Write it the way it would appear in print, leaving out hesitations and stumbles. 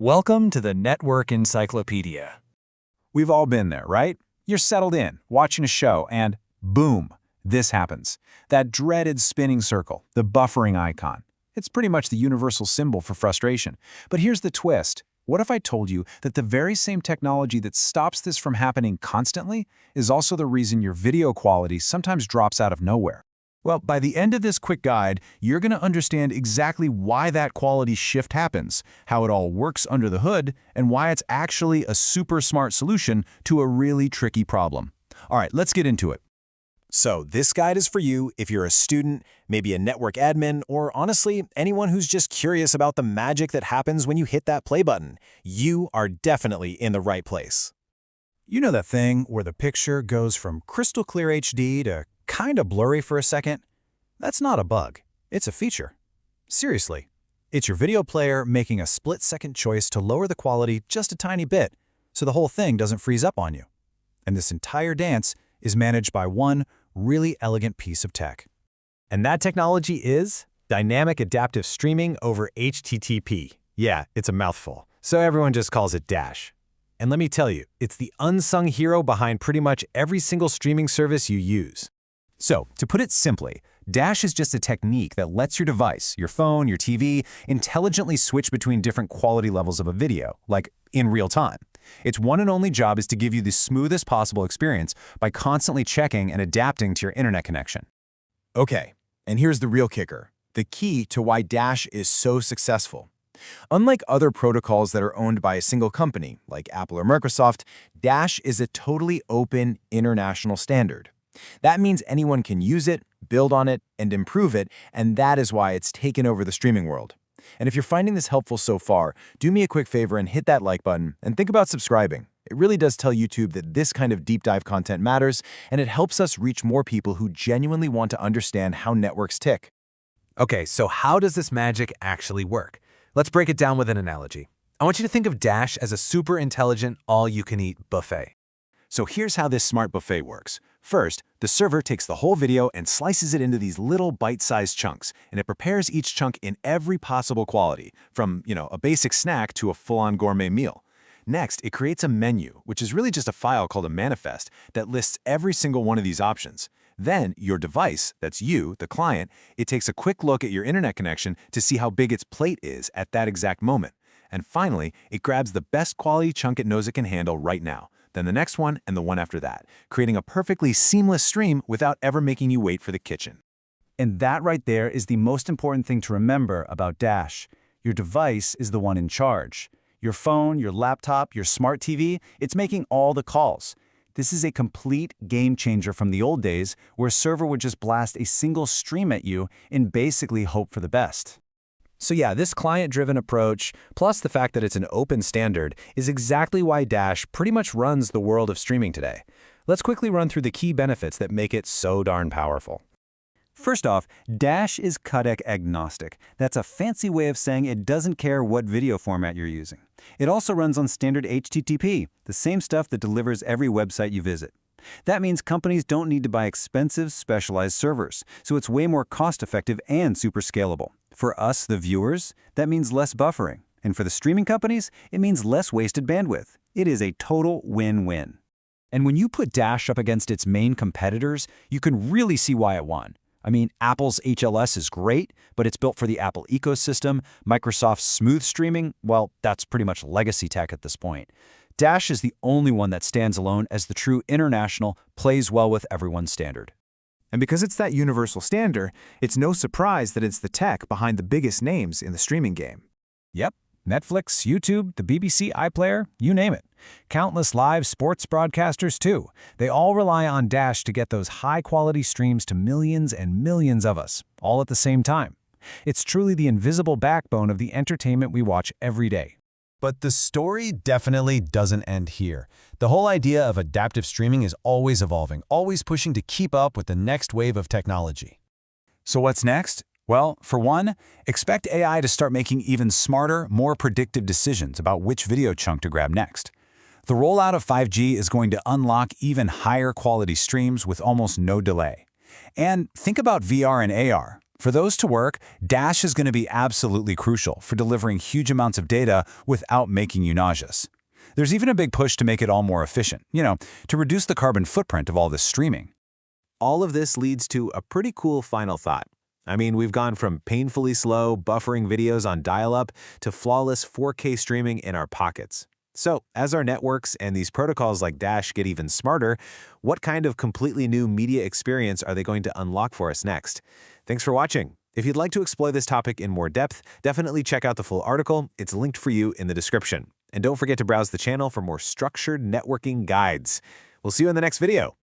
Welcome to the Network Encyclopedia. We've all been there, right? You're settled in, watching a show, and boom, this happens. That dreaded spinning circle, the buffering icon. It's pretty much the universal symbol for frustration. But here's the twist. What if I told you that the very same technology that stops this from happening constantly is also the reason your video quality sometimes drops out of nowhere? Well, by the end of this quick guide, you're going to understand exactly why that quality shift happens, how it all works under the hood, and why it's actually a super smart solution to a really tricky problem. All right, let's get into it. So this guide is for you if you're a student, maybe a network admin, or honestly, anyone who's just curious about the magic that happens when you hit that play button. You are definitely in the right place. You know that thing where the picture goes from crystal clear HD to kinda blurry for a second? That's not a bug. It's a feature. Seriously. It's your video player making a split-second choice to lower the quality just a tiny bit so the whole thing doesn't freeze up on you. And this entire dance is managed by one really elegant piece of tech. And that technology is dynamic adaptive streaming over HTTP. Yeah, it's a mouthful, so everyone just calls it Dash. And let me tell you, it's the unsung hero behind pretty much every single streaming service you use. So, to put it simply, Dash is just a technique that lets your device, your phone, your TV, intelligently switch between different quality levels of a video, like in real time. Its one and only job is to give you the smoothest possible experience by constantly checking and adapting to your internet connection. Okay, and here's the real kicker, the key to why Dash is so successful. Unlike other protocols that are owned by a single company, like Apple or Microsoft, Dash is a totally open international standard. That means anyone can use it, build on it, and improve it, and that is why it's taken over the streaming world. And if you're finding this helpful so far, do me a quick favor and hit that like button, and think about subscribing. It really does tell YouTube that this kind of deep dive content matters, and it helps us reach more people who genuinely want to understand how networks tick. Okay, so how does this magic actually work? Let's break it down with an analogy. I want you to think of Dash as a super intelligent, all-you-can-eat buffet. So here's how this smart buffet works. First, the server takes the whole video and slices it into these little bite-sized chunks, and it prepares each chunk in every possible quality, from, a basic snack to a full-on gourmet meal. Next, it creates a menu, which is really just a file called a manifest, that lists every single one of these options. Then, your device, that's you, the client, it takes a quick look at your internet connection to see how big its plate is at that exact moment. And finally, it grabs the best quality chunk it knows it can handle right now, then the next one, and the one after that, creating a perfectly seamless stream without ever making you wait for the kitchen. And that right there is the most important thing to remember about Dash. Your device is the one in charge. Your phone, your laptop, your smart TV, it's making all the calls. This is a complete game changer from the old days where a server would just blast a single stream at you and basically hope for the best. So yeah, this client-driven approach, plus the fact that it's an open standard, is exactly why Dash pretty much runs the world of streaming today. Let's quickly run through the key benefits that make it so darn powerful. First off, Dash is codec agnostic. That's a fancy way of saying it doesn't care what video format you're using. It also runs on standard HTTP, the same stuff that delivers every website you visit. That means companies don't need to buy expensive, specialized servers, so it's way more cost-effective and super scalable. For us, the viewers, that means less buffering. And for the streaming companies, it means less wasted bandwidth. It is a total win-win. And when you put Dash up against its main competitors, you can really see why it won. I mean, Apple's HLS is great, but it's built for the Apple ecosystem. Microsoft's smooth streaming, well, that's pretty much legacy tech at this point. Dash is the only one that stands alone as the true international, plays well with everyone's standard. And because it's that universal standard, it's no surprise that it's the tech behind the biggest names in the streaming game. Yep, Netflix, YouTube, the BBC iPlayer, you name it. Countless live sports broadcasters too. They all rely on Dash to get those high-quality streams to millions and millions of us, all at the same time. It's truly the invisible backbone of the entertainment we watch every day. But the story definitely doesn't end here. The whole idea of adaptive streaming is always evolving, always pushing to keep up with the next wave of technology. So what's next? Well, for one, expect AI to start making even smarter, more predictive decisions about which video chunk to grab next. The rollout of 5G is going to unlock even higher quality streams with almost no delay. And think about VR and AR. For those to work, Dash is going to be absolutely crucial for delivering huge amounts of data without making you nauseous. There's even a big push to make it all more efficient, to reduce the carbon footprint of all this streaming. All of this leads to a pretty cool final thought. I mean, we've gone from painfully slow, buffering videos on dial-up to flawless 4K streaming in our pockets. So, as our networks and these protocols like Dash get even smarter, what kind of completely new media experience are they going to unlock for us next? Thanks for watching. If you'd like to explore this topic in more depth, definitely check out the full article. It's linked for you in the description. And don't forget to browse the channel for more structured networking guides. We'll see you in the next video.